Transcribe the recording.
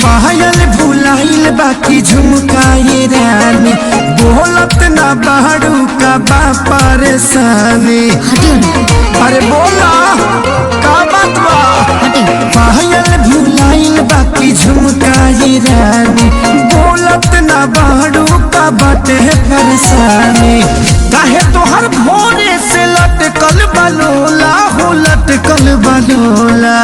पायल भुलाइल बाकी झुमकाए रानी बोलत ना बाड़ू का बा परेशानी। अरे बोला का बात बा। पायल भुलाइल बाकी झुमकाए रानी बोलत ना बाड़ू का बाटे परेशानी। काहे तोहर भोरे से लटकल बलोला हो लटकल बलोला।